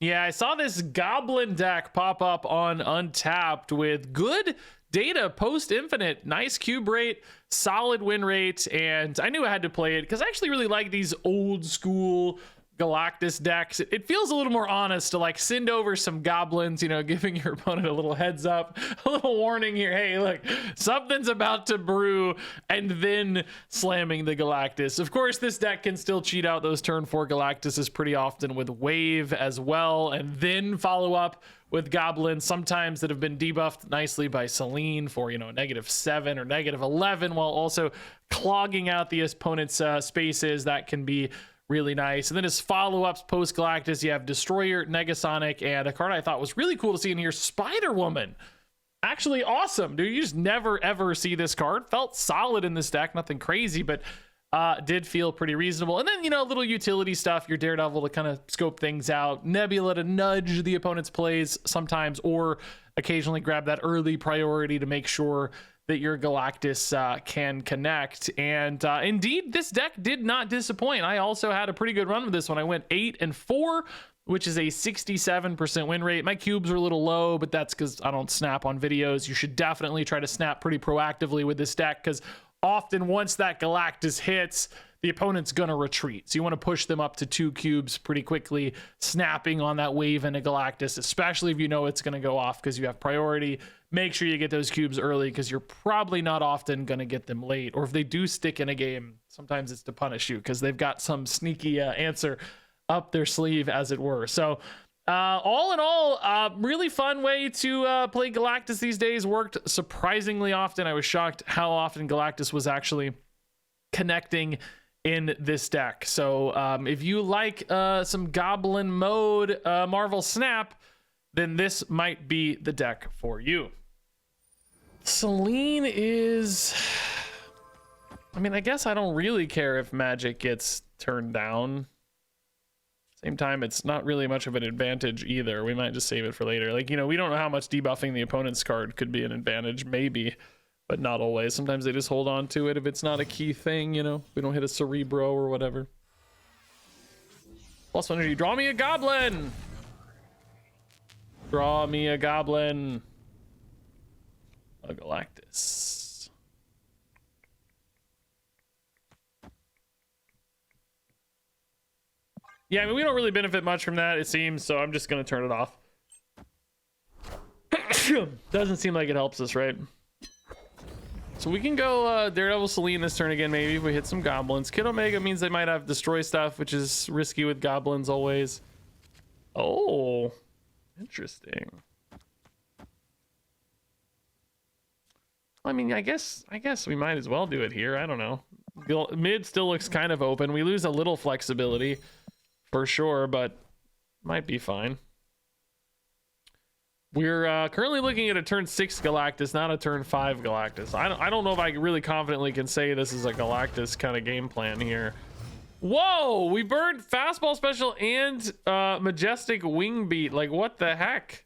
Yeah, I saw this Goblin deck pop up on Untapped with good data post infinite, nice cube rate, solid win rate, and I knew I had to play it because I actually really like these old school Galactus decks. It feels a little more honest to like send over some goblins, you know, giving your opponent a little heads up, a little warning here. Hey, look, something's about to brew, and then slamming the Galactus. Of course, this deck can still cheat out those turn 4 Galactuses pretty often with Wave as well, and then follow up with goblins sometimes that have been debuffed nicely by Selene for, you know, -7 or -11, while also clogging out the opponent's spaces. That can be really nice. And then as follow-ups post Galactus, you have Destroyer, Negasonic, and a card I thought was really cool to see in here, Spider Woman. Actually awesome, dude. You just never ever see this card. Felt solid in this deck, nothing crazy, but did feel pretty reasonable. And then, you know, little utility stuff, your Daredevil to kind of scope things out, Nebula to nudge the opponent's plays sometimes, or occasionally grab that early priority to make sure that your Galactus can connect. And indeed, this deck did not disappoint. I also had a pretty good run with this one. I went 8-4, which is a 67% win rate. My cubes are a little low, but that's because I don't snap on videos. You should definitely try to snap pretty proactively with this deck, because often once that Galactus hits, the opponent's gonna retreat. So you want to push them up to 2 cubes pretty quickly, snapping on that wave into Galactus, especially if you know it's gonna go off because you have priority. Make sure you get those cubes early, because you're probably not often gonna get them late. Or if they do stick in a game, sometimes it's to punish you because they've got some sneaky answer up their sleeve, as it were. So all in all, really fun way to play Galactus these days. Worked surprisingly often. I was shocked how often Galactus was actually connecting in this deck. So if you like some Goblin mode Marvel Snap, then this might be the deck for you. Selene is, I mean, I guess I don't really care if magic gets turned down. Same time, it's not really much of an advantage either. We might just save it for later. Like, you know, we don't know how much debuffing the opponent's card could be an advantage, maybe, but not always. Sometimes they just hold on to it if it's not a key thing, you know. We don't hit a Cerebro or whatever. Plus 1 energy. Draw me a goblin! Draw me a goblin. A Galactus. Yeah, I mean, we don't really benefit much from that, it seems, so I'm just going to turn it off. Doesn't seem like it helps us, right? So we can go Daredevil Selene this turn again, maybe, if we hit some goblins. Kid Omega means they might have destroy stuff, which is risky with goblins always. Oh, interesting. I mean, I guess we might as well do it here. I don't know. Mid still looks kind of open. We lose a little flexibility for sure, but might be fine. We're currently looking at a turn 6 Galactus, not a turn 5 Galactus. I don't know if I really confidently can say this is a Galactus kind of game plan here. Whoa, we burned fastball special and majestic wing beat. Like, what the heck?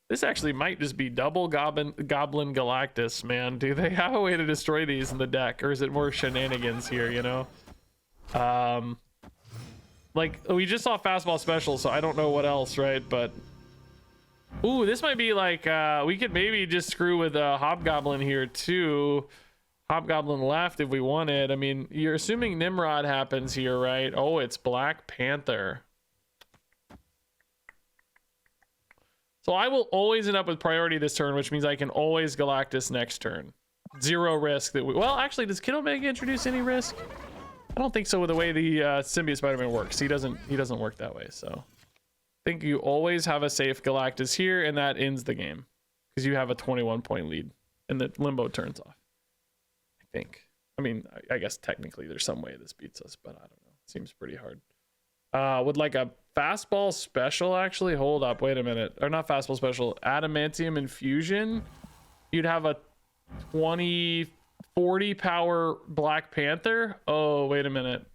This actually might just be double Goblin Galactus, man. Do they have a way to destroy these in the deck, or is it more shenanigans here, you know? Like, we just saw fastball special, so I don't know what else, right? But ooh, this might be like we could maybe just screw with Hobgoblin here too. Hobgoblin left if we wanted. I mean, you're assuming Nimrod happens here, right? Oh, it's Black Panther. So I will always end up with priority this turn, which means I can always Galactus next turn. Zero risk that we, well, actually, does Kid Omega introduce any risk? I don't think so with the way the Symbiote Spider-Man works. He doesn't work that way, so I think you always have a safe Galactus here, and that ends the game because you have a 21-point lead and the limbo turns off. I think. I mean, I guess technically there's some way this beats us, but I don't know. It seems pretty hard. Would like a fastball special actually? Hold up, wait a minute. Or not fastball special, adamantium infusion. You'd have a 40 power Black Panther. Oh, wait a minute.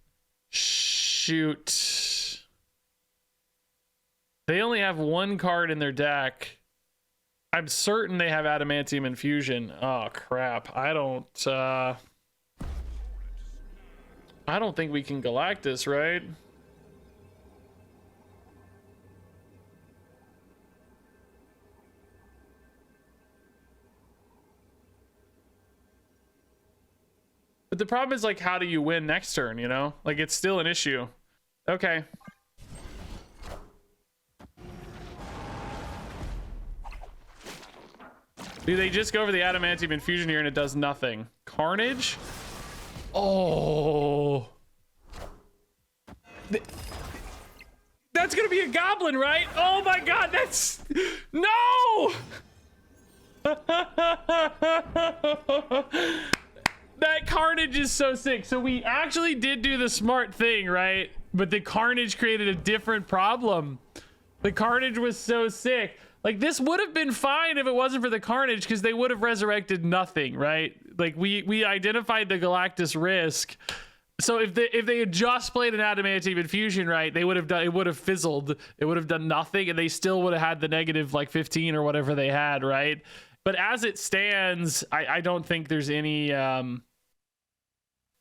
Shoot. They only have one card in their deck. I'm certain they have adamantium infusion. Oh crap. I don't think we can Galactus, right? But the problem is, like, how do you win next turn, you know? Like, it's still an issue. Okay. Dude, they just go for the adamantium infusion here and it does nothing. Carnage? Oh. That's gonna be a goblin, right? Oh my god, that's... No! That carnage is so sick. So we actually did do the smart thing, right? But the carnage created a different problem. The carnage was so sick. Like, this would have been fine if it wasn't for the carnage, because they would have resurrected nothing, right? Like, we identified the Galactus risk. So if they had just played an adamantium infusion, right, they would have done, it would have fizzled. It would have done nothing, and they still would have had the negative like 15 or whatever they had, right? But as it stands, I don't think there's any...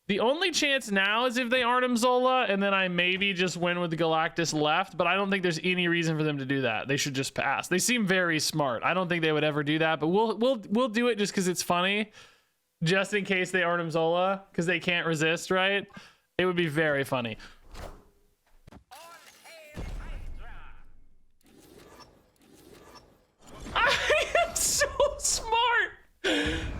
The only chance now is if they Arnim Zola, and then I maybe just win with the Galactus left, but I don't think there's any reason for them to do that. They should just pass. They seem very smart. I don't think they would ever do that, but we'll do it just because it's funny, just in case they Arnim Zola, because they can't resist, right? It would be very funny. I am so smart.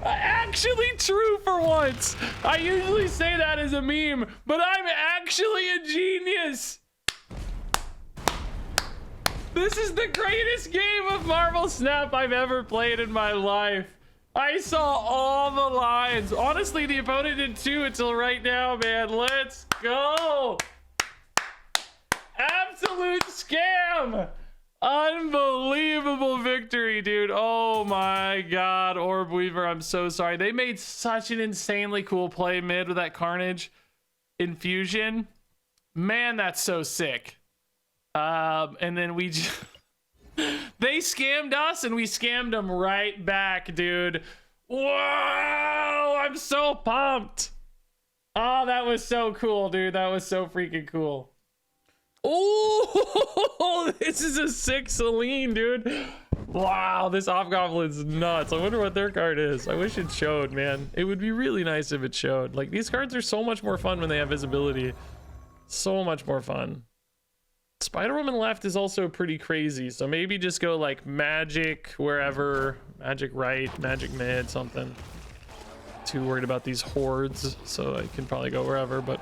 Actually true for once. I usually say that as a meme, but I'm actually a genius. This is the greatest game of Marvel Snap I've ever played in my life. I saw all the lines. Honestly, the opponent did too until right now, man. Let's go. Absolute scam. Unbelievable victory, dude. Oh my god, Orb Weaver, I'm so sorry. They made such an insanely cool play mid with that Carnage infusion. Man, that's so sick. And then we just... They scammed us and we scammed them right back, dude. Whoa, I'm so pumped. Oh, that was so cool, dude. That was so freaking cool. Oh, this is a sick Celine, dude. Wow, this Hobgoblin's nuts. I wonder what their card is. I wish it showed, man. It would be really nice if it showed. Like, these cards are so much more fun when they have visibility. So much more fun. Spider-Woman left is also pretty crazy, so maybe just go like magic wherever, magic right, magic mid, something. Too worried about these hordes, so I can probably go wherever, but...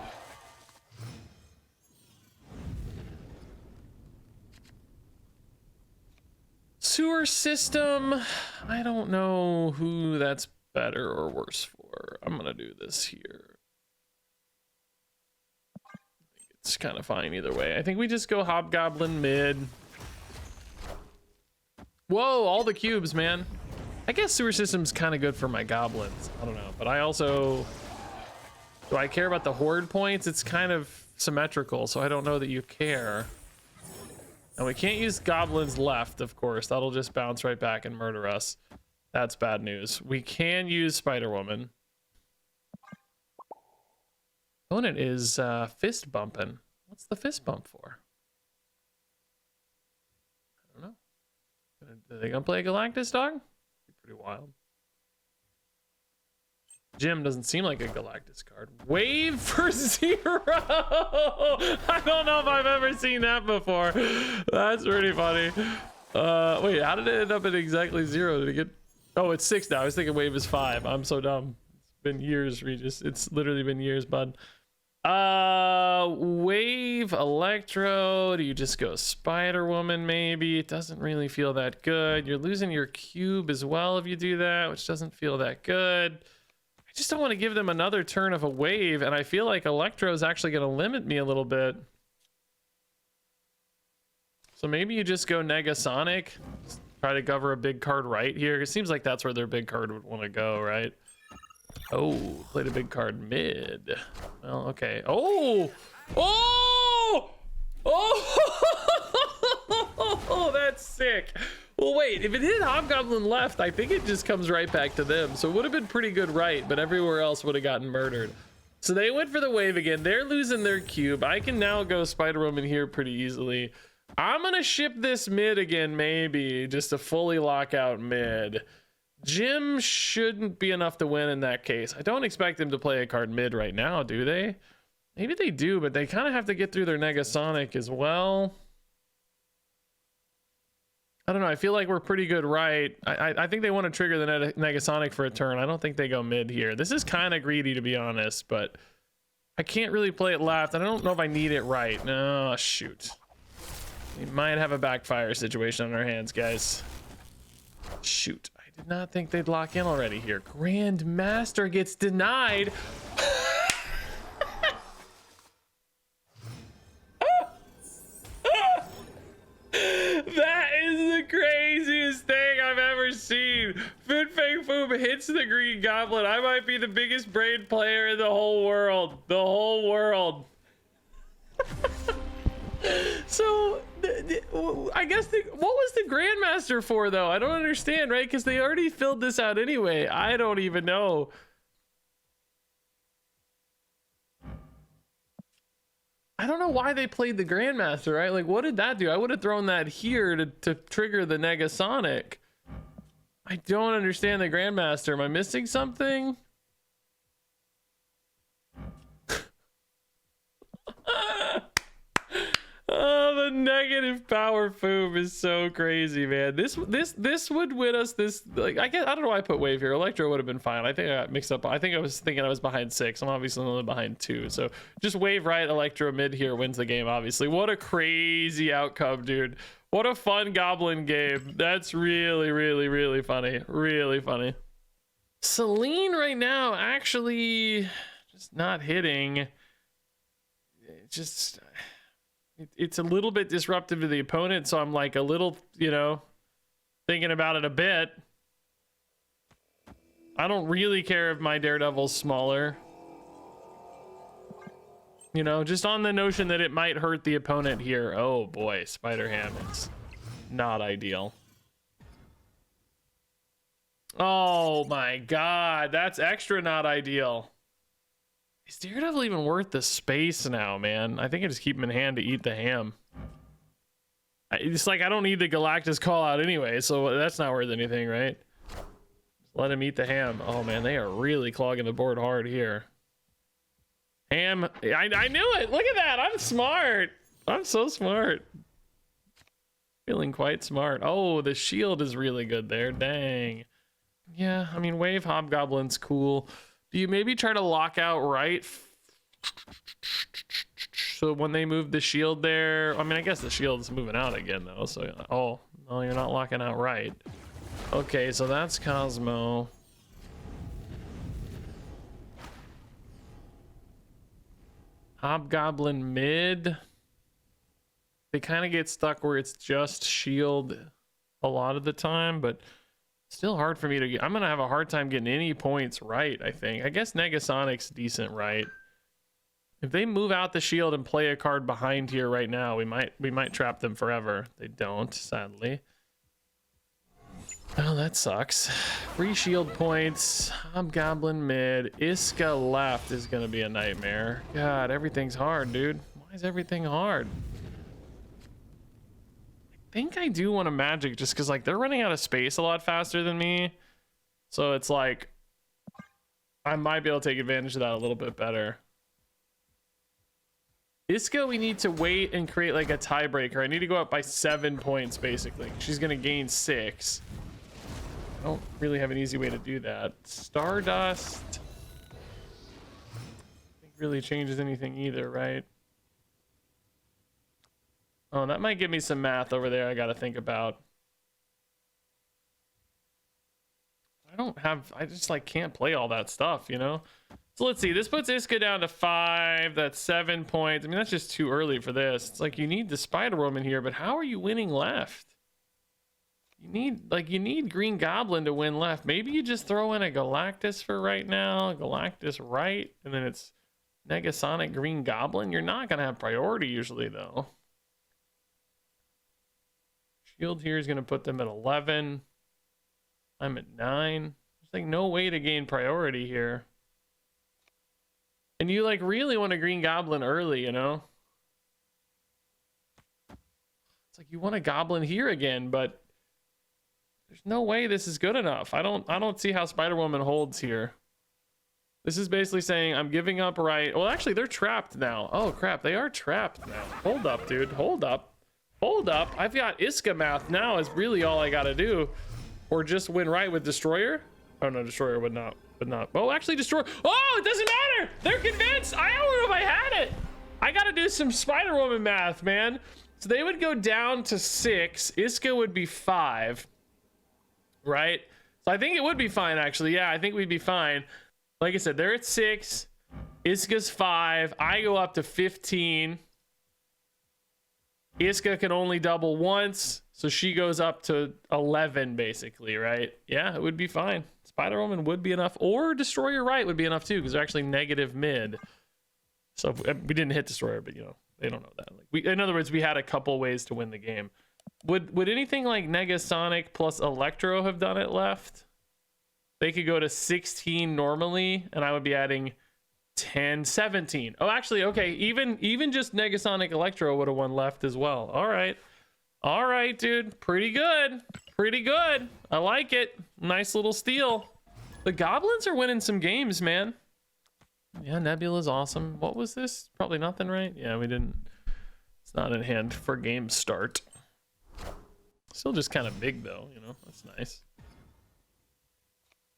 Sewer system, I don't know who that's better or worse for. I'm gonna do this here. It's kind of fine either way. I think we just go Hobgoblin mid. Whoa, all the cubes, man. I guess sewer system's kind of good for my goblins. I don't know, but I also... Do I care about the horde points? It's kind of symmetrical, so I don't know that you care. And we can't use goblins left, of course. That'll just bounce right back and murder us. That's bad news. We can use Spider-Woman. Opponent is fist bumping. What's the fist bump for? I don't know. Are they gonna play a Galactus dog? Be pretty wild. Jim doesn't seem like a Galactus card. Wave for 0. I don't know if I've ever seen that before. That's pretty funny. Wait, how did it end up at exactly 0? Did it get... Oh, it's 6 now. I was thinking wave is 5. I'm so dumb. It's been years, Regis. It's literally been years, bud. Wave, Electro. Do you just go Spider-Woman maybe? It doesn't really feel that good. You're losing your cube as well if you do that, which doesn't feel that good. I just don't want to give them another turn of a wave, and I feel like Electro is actually going to limit me a little bit. So maybe you just go Negasonic, try to cover a big card right here. It seems like that's where their big card would want to go, right? Oh, played a big card mid. Well, okay. Oh! Oh! Oh! That's sick. Well, wait, if it hit Hobgoblin left, I think it just comes right back to them. So it would have been pretty good right, but everywhere else would have gotten murdered. So they went for the wave again. They're losing their cube. I can now go Spider-Woman here pretty easily. I'm going to ship this mid again, maybe, just to fully lock out mid. Jim shouldn't be enough to win in that case. I don't expect him to play a card mid right now, do they? Maybe they do, but they kind of have to get through their Negasonic as well. I don't know. I feel like we're pretty good right. I think they want to trigger the Negasonic for a turn. I don't think they go mid here. This is kind of greedy, to be honest, but I can't really play it left. I don't know if I need it right. No, shoot. We might have a backfire situation on our hands, guys. Shoot. I did not think they'd lock in already here. Grandmaster gets denied. That is the craziest thing I've ever seen. Fin Fang Foom hits the Green Goblin. I might be the biggest brain player in the whole world. The whole world. So, I guess what was the Grandmaster for, though? I don't understand, right? Because they already filled this out anyway. I don't even know. I don't know why they played the Grandmaster, right? Like, what did that do? I would have thrown that here to trigger the Negasonic. I don't understand the Grandmaster. Am I missing something? Oh, the negative power Foom is so crazy, man. This would win us this. Like, I don't know why I put Wave here. Electro would have been fine. I think I got mixed up. I think I was thinking I was behind 6. I'm obviously only behind 2. So just Wave right, Electro mid here wins the game, obviously. What a crazy outcome, dude. What a fun Goblin game. That's really, really, really funny. Really funny. Celine right now actually just not hitting. Just... it's a little bit disruptive to the opponent, so I'm like a little, you know, thinking about it a bit. I don't really care if my Daredevil's smaller. You know, just on the notion that it might hurt the opponent here. Oh boy, Spider-Ham is not ideal. Oh my god, that's extra not ideal. Is Daredevil even worth the space now, man? I think I just keep him in hand to eat the ham. It's like I don't need the Galactus call out anyway, so that's not worth anything, right? Just let him eat the ham. Oh man, they are really clogging the board hard here. Ham, I knew it. Look at that. I'm smart. I'm so smart. Feeling quite smart. Oh, the shield is really good there. Dang. Yeah, I mean, Wave Hobgoblin's cool. Do you maybe try to lock out right? So when they move the shield there, I mean, I guess the shield is moving out again though. So, oh, no, you're not locking out right. Okay, so that's Cosmo. Hobgoblin mid. They kind of get stuck where it's just shield a lot of the time, but still hard for me to get. I'm gonna have a hard time getting any points right, I think. I guess Negasonic's decent, right? If they move out the shield and play a card behind here right now, we might trap them forever. They don't, sadly. Oh, that sucks. Free shield points. Hobgoblin mid. Iska left is gonna be a nightmare. God, everything's hard, dude. Why is everything hard? I think I do want a magic just because like they're running out of space a lot faster than me, so it's like I might be able to take advantage of that a little bit better. Iska, we need to wait and create like a tiebreaker. I need to go up by 7 points basically. She's gonna gain 6. I don't really have an easy way to do that. Stardust, I think really changes anything either, right? Oh, that might give me some math over there I gotta think about. I just like can't play all that stuff, you know? So let's see, this puts Iska down to 5, that's 7 points. I mean, that's just too early for this. It's like you need the Spider-Woman here, but how are you winning left? You need Green Goblin to win left. Maybe you just throw in a Galactus for right now, Galactus right, and then it's Negasonic Green Goblin. You're not gonna have priority usually though. Shield here is going to put them at 11. I'm at 9. There's like no way to gain priority here. And you like really want a Green Goblin early, you know? It's like you want a Goblin here again, but There's no way this is good enough. I don't see how Spider-Woman holds here. This is basically saying I'm giving up right. Well, actually, they're trapped now. Oh, crap. They are trapped now. Hold up, dude. Hold up. Hold up. I've got Iska math now is really all I got to do. Or just win right with Destroyer. Oh, no, Destroyer would not. Oh, actually, Destroyer. Oh, it doesn't matter. They're convinced. I don't know if I had it. I got to do some Spider-Woman math, man. So they would go down to 6. Iska would be 5. Right? So I think it would be fine, actually. Yeah, I think we'd be fine. Like I said, they're at 6. Iska's 5. I go up to 15. Iska can only double once, so she goes up to 11, basically, right? Yeah, it would be fine. Spider-Woman would be enough, or Destroyer right would be enough too, because they're actually negative mid. So we didn't hit Destroyer, but you know they don't know that. Like in other words, we had a couple ways to win the game. Would anything like Negasonic plus Electro have done it left? They could go to 16 normally, and I would be adding 10, 17. Oh, actually, okay. Even just Negasonic Electro would have won left as well. All right, dude. Pretty good. I like it. Nice little steal. The Goblins are winning some games, man. Yeah, Nebula's awesome. What was this? Probably nothing, right? Yeah, we didn't. It's not in hand for game start. Still just kind of big, though. You know, that's nice.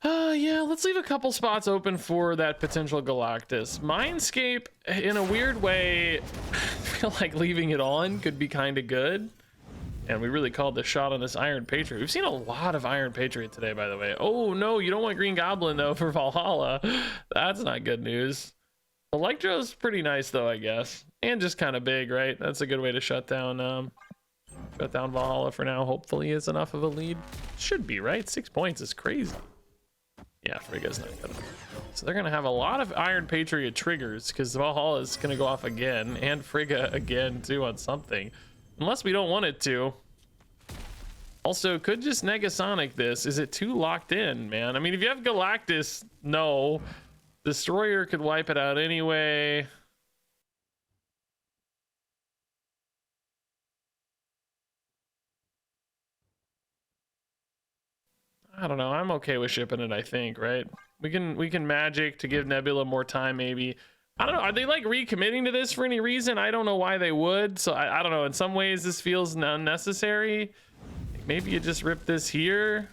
Yeah, let's leave a couple spots open for that potential Galactus. Mindscape, in a weird way, I feel like leaving it on could be kind of good. And we really called the shot on this Iron Patriot. We've seen a lot of Iron Patriot today, by the way. Oh, no, you don't want Green Goblin, though, for Valhalla. That's not good news. Electro's pretty nice, though, I guess. And just kind of big, right? That's a good way to shut down Valhalla for now. Hopefully is enough of a lead. Should be, right? 6 points is crazy. Yeah, Frigga's not good. So they're going to have a lot of Iron Patriot triggers because Valhalla is going to go off again and Frigga again, too, on something. Unless we don't want it to. Also, could just Negasonic this. Is it too locked in, man? I mean, if you have Galactus, no. Destroyer could wipe it out anyway. I don't know. I'm okay with shipping it, I think, right? We can magic to give Nebula more time, maybe. I don't know. Are they like recommitting to this for any reason? I don't know why they would. So I don't know. In some ways, this feels unnecessary. Maybe you just rip this here.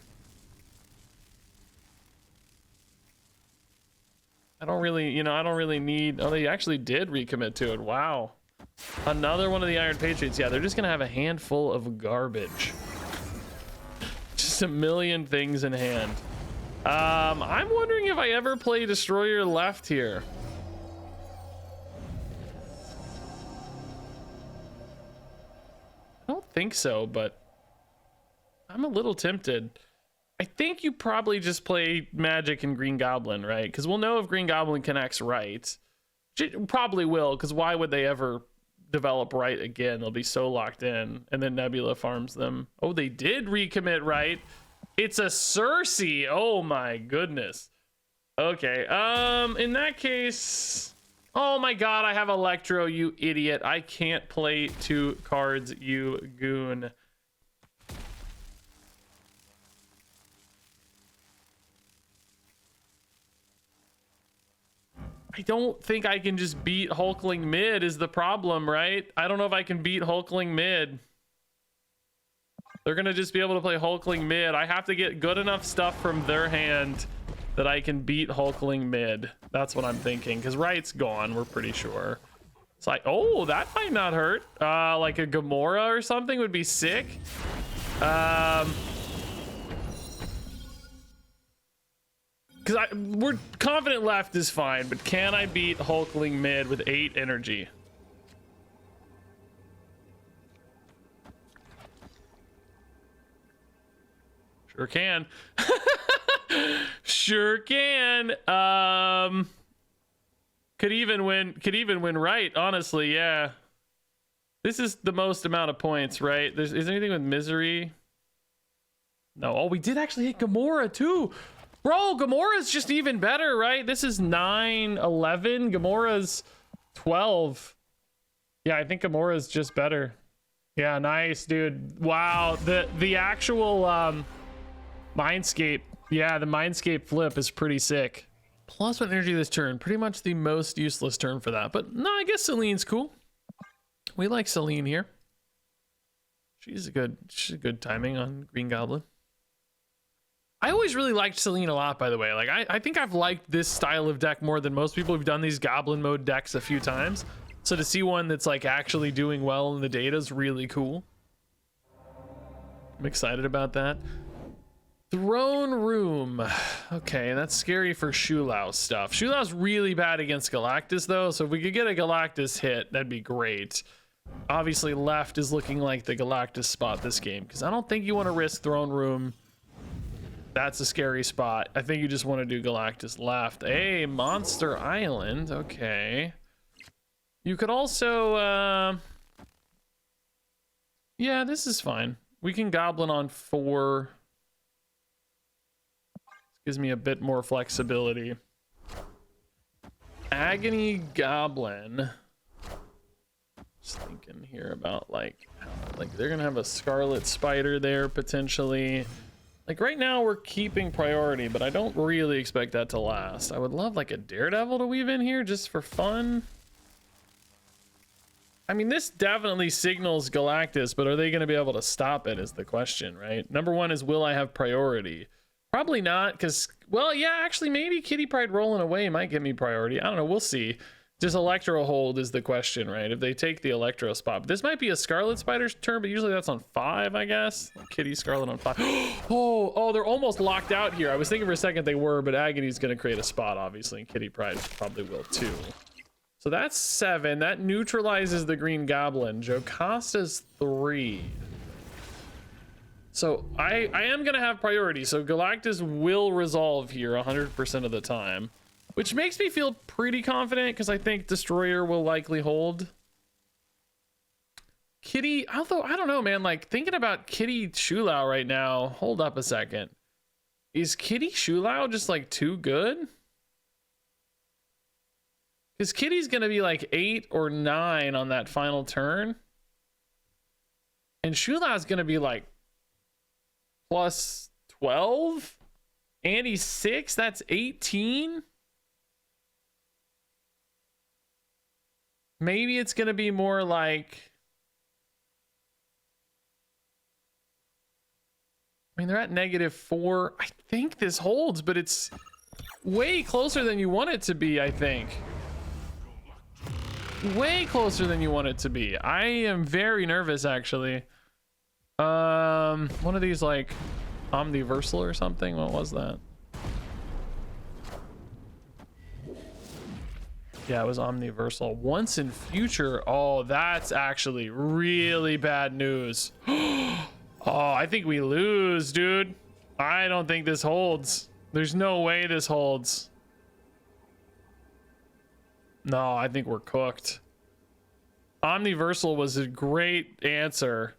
I don't really need. Oh, they actually did recommit to it. Wow. Another one of the Iron Patriots. Yeah, they're just gonna have a handful of garbage. Just a million things in hand. I'm wondering if I ever play Destroyer left here. I don't think so, but I'm a little tempted. I think you probably just play Magic and Green Goblin, right? Because we'll know if Green Goblin connects right. Probably will, because why would they ever develop right again? They'll be so locked in, and then Nebula farms them. Oh, they did recommit right. It's a Cersei. Oh my goodness. Okay, in that case, oh my god, I have Electro, you idiot. I can't play 2 cards, you goon. I don't think I can just beat Hulkling mid is the problem, right? I don't know if I can beat Hulkling mid. They're gonna just be able to play Hulkling mid. I have to get good enough stuff from their hand that I can beat Hulkling mid. That's what I'm thinking, because right's gone, we're pretty sure. It's like, oh, that might not hurt. Like a Gamora or something would be sick. Because we're confident left is fine, but can I beat Hulkling mid with 8 energy? Sure can. Sure can. Could even win right, honestly, yeah. This is the most amount of points, right? Is there anything with misery? No. Oh, we did actually hit Gamora too. Bro, Gamora's just even better, right? This is 9, 11. Gamora's 12. Yeah, I think Gamora's just better. Yeah, nice, dude. Wow, the actual Mindscape. Yeah, the Mindscape flip is pretty sick. +1 energy this turn. Pretty much the most useless turn for that. But no, I guess Celine's cool. We like Celine here. She's a good timing on Green Goblin. I always really liked Celine a lot, by the way. Like, I think I've liked this style of deck more than most people who've done these Goblin mode decks a few times. So to see one that's like actually doing well in the data is really cool. I'm excited about that. Throne Room. Okay, that's scary for Shulau stuff. Shulau's really bad against Galactus, though, so if we could get a Galactus hit, that'd be great. Obviously, left is looking like the Galactus spot this game, because I don't think you want to risk Throne Room. That's a scary spot. I think you just want to do Galactus left. Hey, Monster Island. Okay. You could also... yeah, this is fine. We can Goblin on 4. Gives me a bit more flexibility. Agony Goblin. Just thinking here about like they're gonna have a Scarlet Spider there potentially. Like right now we're keeping priority, but I don't really expect that to last. I would love like a Daredevil to weave in here just for fun. I mean, this definitely signals Galactus, but are they gonna be able to stop it is the question, right? Number one is, will I have priority? Probably not, because, well, yeah, actually, maybe Kitty Pryde rolling away might give me priority. I don't know, we'll see. Just Electro hold is the question, right? If they take the Electro spot. But this might be a Scarlet Spider's turn, but usually that's on 5, I guess. Kitty Scarlet on 5. Oh, they're almost locked out here. I was thinking for a second they were, but Agony's going to create a spot, obviously, and Kitty Pryde probably will too. So that's 7. That neutralizes the Green Goblin. Jocasta's 3. So I am going to have priority. So Galactus will resolve here 100% of the time, which makes me feel pretty confident because I think Destroyer will likely hold. Kitty, although I don't know, man, like thinking about Kitty Shulau right now. Hold up a second. Is Kitty Shulau just like too good? Because Kitty's going to be like 8 or 9 on that final turn. And Shulau's going to be like plus 12, and he's 6. That's 18. Maybe it's gonna be more like, I mean, they're at -4. I think this holds, but it's way closer than you want it to be. I think way closer than you want it to be. I am very nervous, actually. One of these like Omniversal or something. What was that? Yeah, it was Omniversal. Once in future. Oh, that's actually really bad news. Oh, I think we lose, dude. I don't think this holds. There's no way this holds. No, I think we're cooked. Omniversal was a great answer.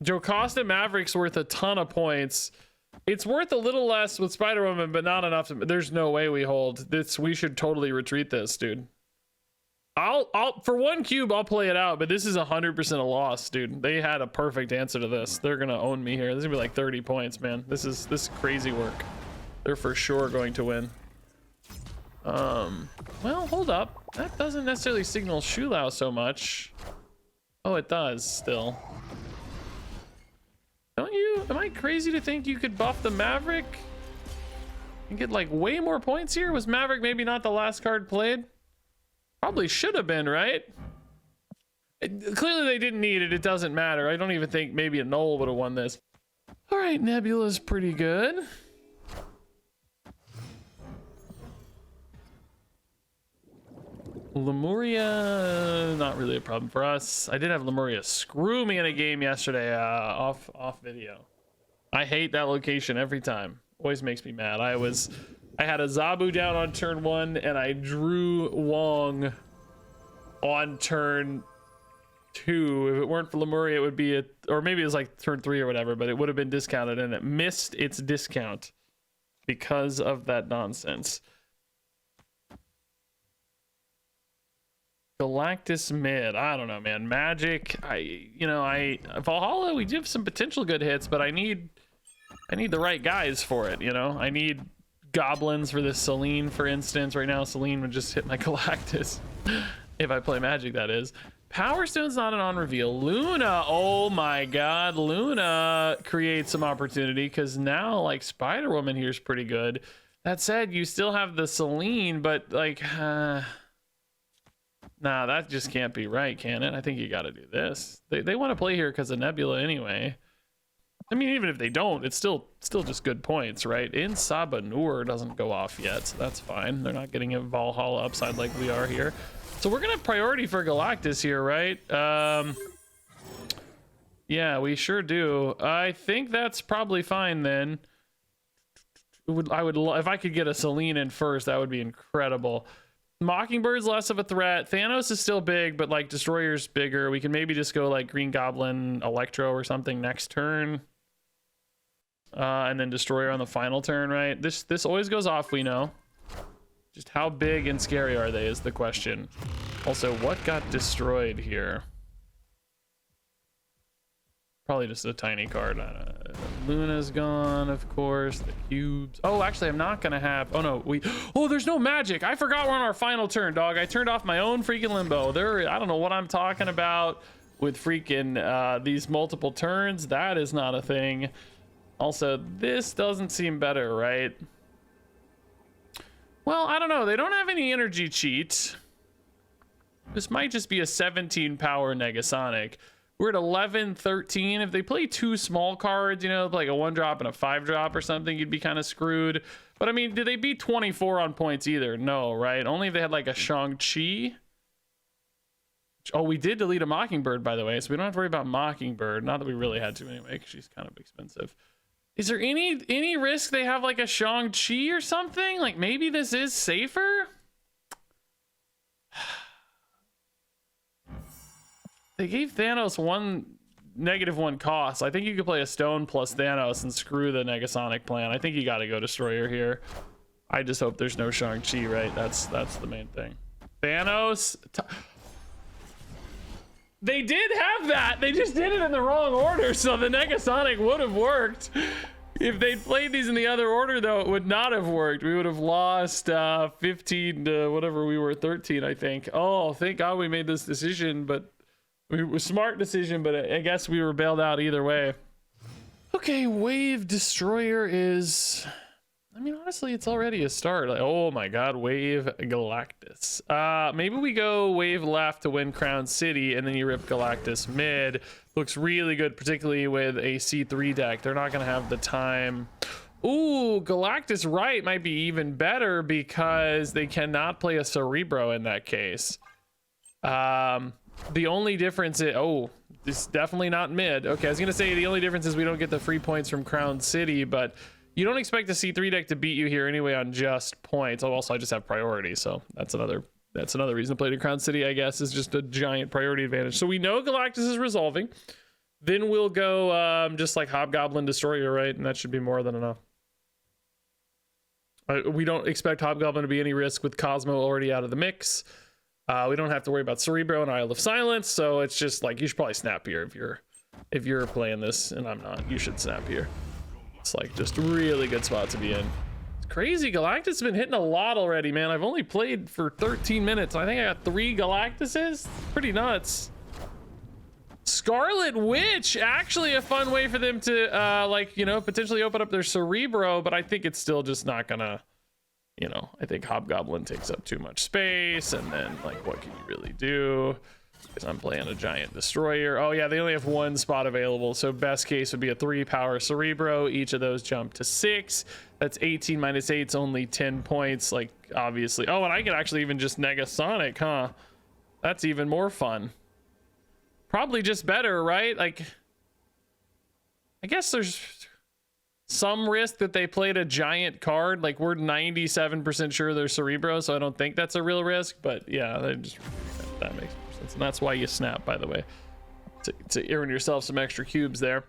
Jocasta Maverick's worth a ton of points. It's worth a little less with Spider-Woman, but not enough. There's no way we hold this. We should totally retreat this, dude. I'll for 1 cube, I'll play it out, but this is 100% a loss, dude. They had a perfect answer to this. They're gonna own me here. This is gonna be like 30 points, man. This is crazy work. They're for sure going to win. Well, hold up. That doesn't necessarily signal Shulau so much. Oh, it does still. Don't you? Am I crazy to think you could buff the Maverick and get like way more points here? Was Maverick maybe not the last card played? Probably should have been, right? Clearly they didn't need it. It doesn't matter. I don't even think maybe a Null would have won this. All right, Nebula's pretty good. Lemuria, not really a problem for us. I did have Lemuria screw me in a game yesterday, off video. I hate that location every time. Always makes me mad. I had a Zabu down on turn 1 and I drew Wong on turn 2. If it weren't for Lemuria, it would be or maybe it was like turn 3 or whatever, but it would have been discounted and it missed its discount because of that nonsense. Galactus mid. I don't know, man. Magic. Valhalla, we do have some potential good hits, but I need I need the right guys for it, you know? I need goblins for this Selene, for instance. Right now, Selene would just hit my Galactus. If I play Magic, that is. Power Stone's not an on reveal. Luna, oh my god, Luna creates some opportunity because now like Spider-Woman here is pretty good. That said, you still have the Selene, but like, nah, that just can't be right, can it? I think you got to do this. They want to play here because of Nebula anyway. I mean, even if they don't, it's still just good points, right? In Sabanur doesn't go off yet, so that's fine. They're not getting a Valhalla upside like we are here. So we're gonna priority for Galactus here, right? Yeah, we sure do. I think that's probably fine then. I would if I could get a Selene in first, that would be incredible. Mockingbird's less of a threat. Thanos is still big, but like Destroyer's bigger. We can maybe just go like Green Goblin, Electro or something next turn. And then Destroyer on the final turn, right? This always goes off, we know. Just how big and scary are they is the question. Also, what got destroyed here? Probably just a tiny card. Luna's gone, of course. The cubes. Oh, actually, I'm not gonna have. Oh no, oh, there's no magic. I forgot we're on our final turn, dog. I turned off my own freaking limbo. I don't know what I'm talking about with freaking these multiple turns. That is not a thing. Also, this doesn't seem better, right? Well, I don't know. They don't have any energy cheat. This might just be a 17 power Negasonic. We're at 11, 13. If they play two small cards, you know, like a 1-drop and a 5-drop or something, you'd be kind of screwed. But I mean, did they beat 24 on points either? No, right? Only if they had like a Shang-Chi. Oh, we did delete a Mockingbird, by the way, so we don't have to worry about Mockingbird. Not that we really had to anyway, because she's kind of expensive. Is there any risk they have like a Shang-Chi or something? Like maybe this is safer? They gave Thanos -1 cost. I think you could play a stone plus Thanos and screw the Negasonic plan. I think you got to go Destroyer here. I just hope there's no Shang-Chi, right? That's the main thing. Thanos. They did have that. They just did it in the wrong order, so the Negasonic would have worked. If they'd played these in the other order, though, it would not have worked. We would have lost 15 to whatever we were, 13, I think. Oh, thank God we made this decision, but it was a smart decision, but I guess we were bailed out either way. Okay, Wave Destroyer is... I mean, honestly, it's already a start. Like, oh my god, Wave Galactus. Maybe we go Wave left to win Crown City, and then you rip Galactus mid. Looks really good, particularly with a C3 deck. They're not going to have the time. Ooh, Galactus right might be even better because they cannot play a Cerebro in that case. The only difference is... Oh, this is definitely not mid. Okay, I was going to say the only difference is we don't get the free points from Crown City, but... You don't expect the C3 deck to beat you here anyway on just points. Oh, also I just have priority, so that's another reason to play to Crown City, I guess, is just a giant priority advantage. So we know Galactus is resolving. Then we'll go just like Hobgoblin Destroyer, right? And that should be more than enough. We don't expect Hobgoblin to be any risk with Cosmo already out of the mix. We don't have to worry about Cerebro and Isle of Silence, so it's just like you should probably snap here if you're playing this, and I'm not. You should snap here. It's like just a really good spot to be in. It's crazy. Galactus has been hitting a lot already, man. I've only played for 13 minutes. I think I got 3 Galactuses. Pretty nuts. Scarlet Witch, actually a fun way for them to like, you know, potentially open up their Cerebro, but I think it's still just not gonna, you know, I think Hobgoblin takes up too much space, and then like what can you really do? Because I'm playing a giant Destroyer. Oh yeah, they only have 1 spot available, so best case would be a 3-power Cerebro. Each of those jump to 6. That's 18 minus 8's only 10 points, like obviously. Oh, and I could actually even just Negasonic, huh? That's even more fun. Probably just better, right? Like, I guess there's some risk that they played a giant card. Like, we're 97% sure they're Cerebro, so I don't think that's a real risk, but yeah, that makes sense. And that's why you snap, by the way, to earn yourself some extra cubes there.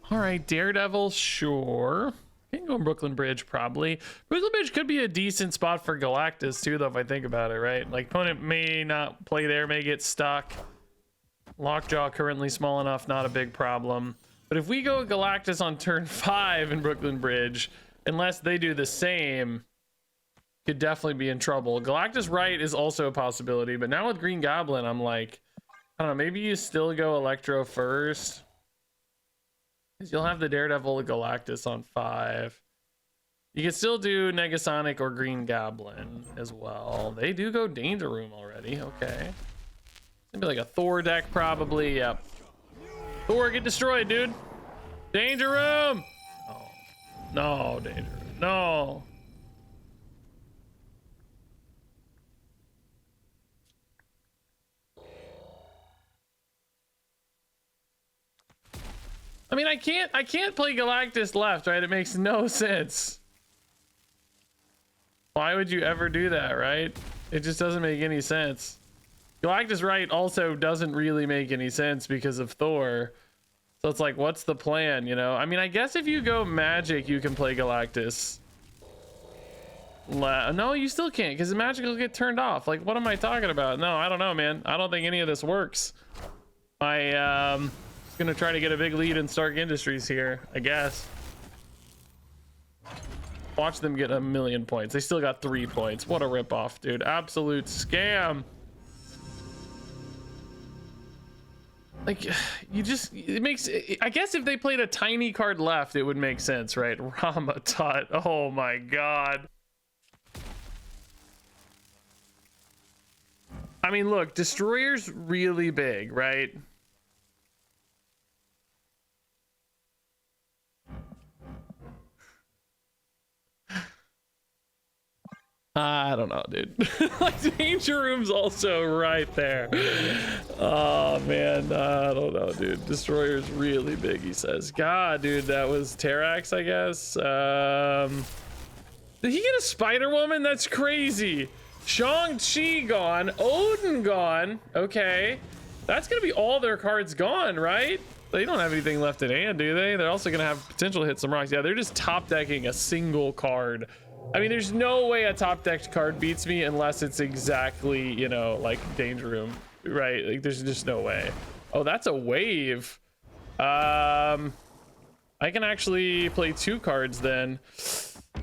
All right, Daredevil, sure. Can't go in Brooklyn Bridge, probably. Brooklyn Bridge could be a decent spot for Galactus too, though, if I think about it, right? Like, opponent may not play there, may get stuck. Lockjaw currently small enough, not a big problem. But if we go Galactus on turn 5 in Brooklyn Bridge, unless they do the same, could definitely be in trouble. Galactus right is also a possibility, but now with Green Goblin, I'm like, I don't know, maybe you still go Electro first. Because you'll have the Daredevil Galactus on 5. You can still do Negasonic or Green Goblin as well. They do go Danger Room already, okay. It's gonna be like a Thor deck probably, yep. Thor, get destroyed, dude. Danger Room! Oh. No, Danger Room, no. I mean, I can't play Galactus left, right? It makes no sense. Why would you ever do that, right? It just doesn't make any sense. Galactus right also doesn't really make any sense because of Thor. So it's like, what's the plan, you know? I mean, I guess if you go Magic, you can play Galactus. No, you still can't, because the Magic will get turned off. Like, what am I talking about? No, I don't know, man. I don't think any of this works. Gonna try to get a big lead in Stark Industries here, I guess. Watch them get 1,000,000 points. They still got 3 points. What a ripoff, dude. Absolute scam. Like, you just, it makes, I guess if they played a tiny card left, it would make sense, right? Rama-Tut. Oh my god. I mean, look, Destroyer's really big, right? I don't know, dude. Like, Danger Room's also right there. Oh man, I don't know, dude. Destroyer's really big, he says. God, dude, that was Terrax, I guess. Did he get a Spider-Woman? That's crazy. Shang-Chi gone, Odin gone. Okay, that's gonna be all their cards gone, right? They don't have anything left in hand, do they? They're also gonna have potential to hit some rocks. Yeah, they're just top decking a single card. I mean, there's no way a top decked card beats me unless it's exactly, you know, like Danger Room, right? Like, there's just no way. Oh, that's a wave. I can actually play 2 cards then.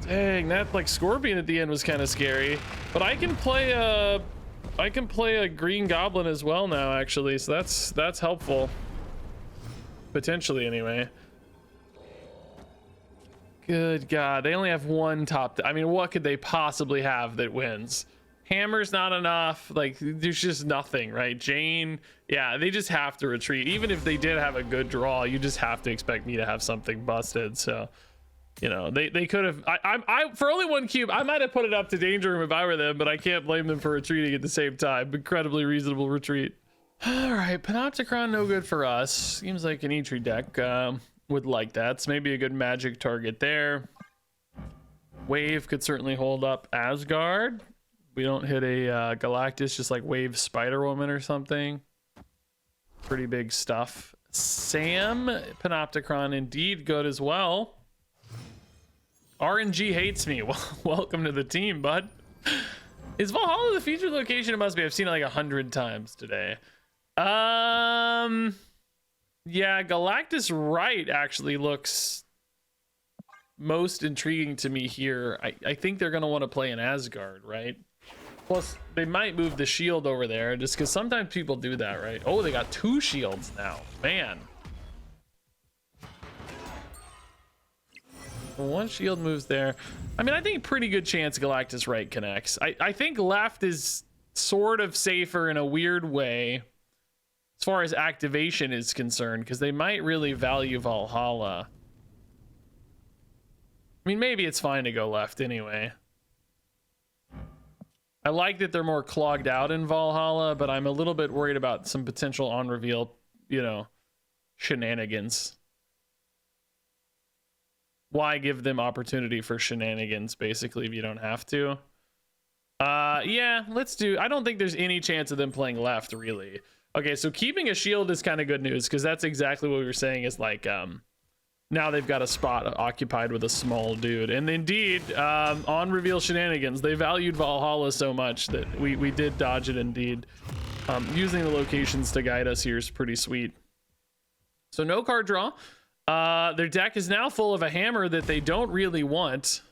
Dang, that like Scorpion at the end was kind of scary. But I can play a Green Goblin as well now, actually. So that's helpful. Potentially, anyway. Good God, they only have 1 top. I mean, what could they possibly have that wins? Hammer's not enough. Like, there's just nothing, right? Jane, yeah, they just have to retreat. Even if they did have a good draw, you just have to expect me to have something busted. So, you know, they could have. I for only 1 cube, I might have put it up to Danger Room if I were them, but I can't blame them for retreating at the same time. Incredibly reasonable retreat. All right, Panopticon, no good for us. Seems like an Eitri deck. Would like that. So maybe a good Magic target there. Wave could certainly hold up Asgard. We don't hit a Galactus, just like Wave Spider-Woman or something. Pretty big stuff. Sam, Panopticon, indeed good as well. RNG hates me. Well, welcome to the team, bud. Is Valhalla the featured location? It must be. I've seen it like 100 times today. Yeah, Galactus right actually looks most intriguing to me here. I think they're going to want to play an Asgard, right? Plus, they might move the shield over there just because sometimes people do that, right? Oh, they got 2 shields now. Man. 1 shield moves there. I mean, I think pretty good chance Galactus right connects. I think left is sort of safer in a weird way as far as activation is concerned, because they might really value Valhalla. I mean, maybe it's fine to go left anyway. I like that they're more clogged out in Valhalla, but I'm a little bit worried about some potential on reveal, you know, shenanigans. Why give them opportunity for shenanigans, basically, if you don't have to? Yeah, let's do. I don't think there's any chance of them playing left, really. Okay, so keeping a shield is kind of good news, because that's exactly what we were saying is like, now they've got a spot occupied with a small dude. And indeed, on reveal shenanigans, they valued Valhalla so much that we did dodge it indeed. Using the locations to guide us here is pretty sweet. So no card draw. Their deck is now full of a hammer that they don't really want.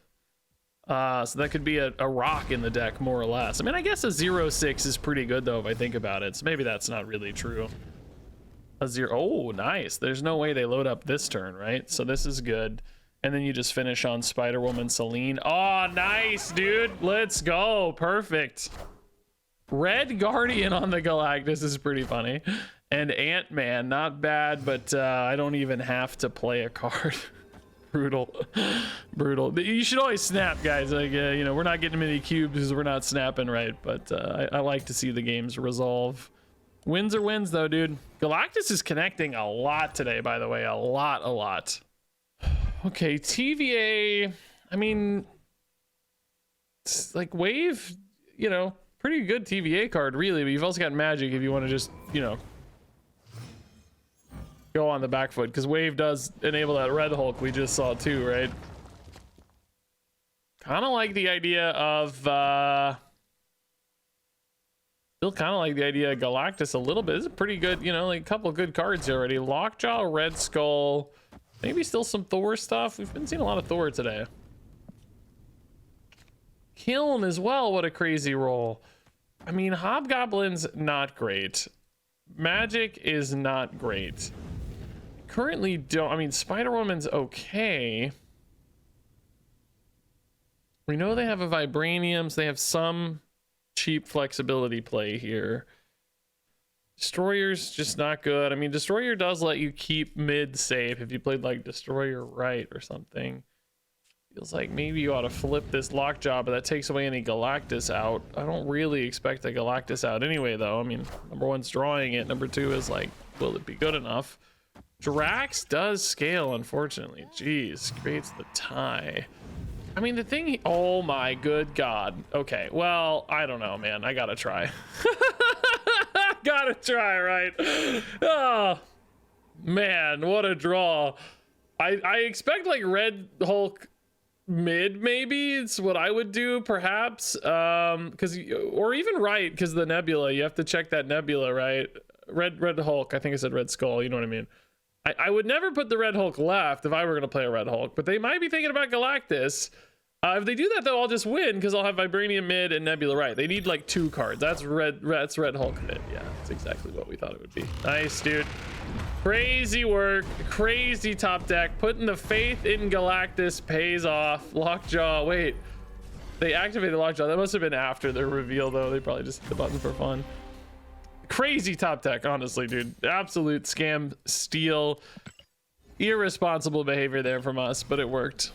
So that could be a rock in the deck, more or less. I mean, I guess a 0/6 is pretty good, though, if I think about it. So maybe that's not really true. A 0. Oh, nice. There's no way they load up this turn, right? So this is good. And then you just finish on Spider-Woman Celine. Oh, nice, dude. Let's go. Perfect. Red Guardian on the Galactus is pretty funny. And Ant-Man, not bad, but I don't even have to play a card. Brutal. Brutal. You should always snap, guys. Like, you know, we're not getting many cubes because we're not snapping right, but I like to see the games resolve. Wins are wins, though, dude. Galactus is connecting a lot today, by the way. A lot. Okay, TVA. I mean, it's like Wave, you know, pretty good TVA card, really, but you've also got Magic if you want to just, you know, go on the back foot, because Wave does enable that Red Hulk we just saw too, right? Kind of like the idea of still kind of like the idea of Galactus a little bit. This is pretty good, you know, like a couple good cards here already. Lockjaw, Red Skull, maybe still some Thor stuff. We've been seeing a lot of Thor today. Kiln as well. What a crazy roll. I mean, Hobgoblin's not great. Magic is not great. Currently don't, I mean, Spider-Woman's okay. We know they have a Vibranium, so they have some cheap flexibility play here. Destroyer's just not good. I mean, Destroyer does let you keep mid safe if you played like Destroyer right or something. Feels like maybe you ought to flip this Lockjaw, but that takes away any Galactus out. I don't really expect a Galactus out anyway, though. I mean, number one's drawing it. Number two is like, will it be good enough? Drax does scale, unfortunately. Jeez, creates the tie. I mean, the thing, oh my good God. Okay, well, I don't know, man. I gotta try. Gotta try, right? Oh, man, what a draw. I expect like Red Hulk mid, maybe. It's what I would do, perhaps. Or even right, because the Nebula, you have to check that Nebula, right? Red Hulk, I think I said Red Skull, you know what I mean? I would never put the Red Hulk left if I were going to play a Red Hulk, but they might be thinking about Galactus. If they do that, though, I'll just win because I'll have Vibranium mid and Nebula right. They need like 2 cards. That's Red Hulk mid. Yeah, that's exactly what we thought it would be. Nice, dude. Crazy work. Crazy top deck. Putting the faith in Galactus pays off. Lockjaw. Wait. They activated Lockjaw. That must have been after their reveal, though. They probably just hit the button for fun. Crazy top deck, honestly, dude. Absolute scam, steal, irresponsible behavior there from us, but it worked.